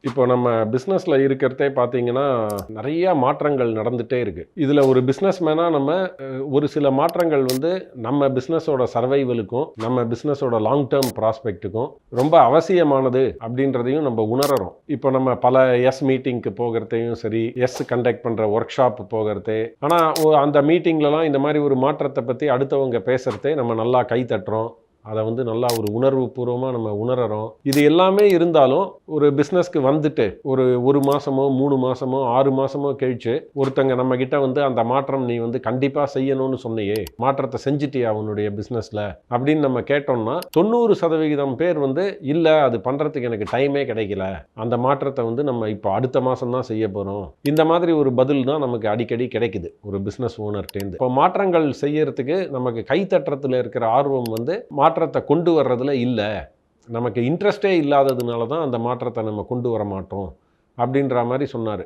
இப்போ நம்ம பிஸ்னஸில் இருக்கிறதே பார்த்தீங்கன்னா நிறைய மாற்றங்கள் நடந்துகிட்டே இருக்குது. இதில் ஒரு பிஸ்னஸ் மேனாக நம்ம ஒரு சில மாற்றங்கள் வந்து நம்ம பிஸ்னஸோட சர்வைவலுக்கும் நம்ம பிஸ்னஸோட லாங் டேர்ம் ப்ராஸ்பெக்ட்டுக்கும் ரொம்ப அவசியமானது அப்படின்றதையும் நம்ம உணர்றோம். இப்போ நம்ம பல மீட்டிங்க்கு போகிறதையும் சரி, கண்டக்ட் பண்ணுற ஒர்க் ஷாப் போகிறதே, ஆனால் அந்த மீட்டிங்லலாம் இந்த மாதிரி ஒரு மாற்றத்தை பற்றி அடுத்தவங்க பேசுகிறதே நம்ம நல்லா கை தட்டுறோம். அதை வந்து நல்லா ஒரு உணர்வு பூர்வமாக நம்ம உணர்றோம். இது எல்லாமே இருந்தாலும் ஒரு பிஸ்னஸ்க்கு வந்துட்டு ஒரு மாதமோ 3 மாதமோ 6 மாதமோ கழிச்சு ஒருத்தங்க நம்ம கிட்ட வந்து அந்த மாற்றம் நீ வந்து கண்டிப்பாக செய்யணும்னு சொன்னியே, மாற்றத்தை செஞ்சிட்டியா உன்னுடைய பிஸ்னஸில் அப்படின்னு நம்ம கேட்டோம்னா 90% பேர் வந்து இல்லை, அது பண்ணுறதுக்கு எனக்கு டைமே கிடைக்கல, அந்த மாற்றத்தை வந்து நம்ம இப்போ அடுத்த மாதம் தான் செய்ய போகிறோம், இந்த மாதிரி ஒரு பதில் தான் நமக்கு அடிக்கடி கிடைக்குது ஒரு பிஸ்னஸ் ஓனர்கிட்டேருந்து. இப்போ மாற்றங்கள் செய்யறதுக்கு நமக்கு கை தட்டுறதுல இருக்கிற ஆர்வம் வந்து மாற்றத்தை கொண்டு வர்றதுல இல்லை, நமக்கு இன்ட்ரெஸ்டே இல்லாததுனால தான் அந்த மாற்றத்தை நம்ம கொண்டு வர மாட்டோம் அப்படின்ற மாதிரி சொன்னார்.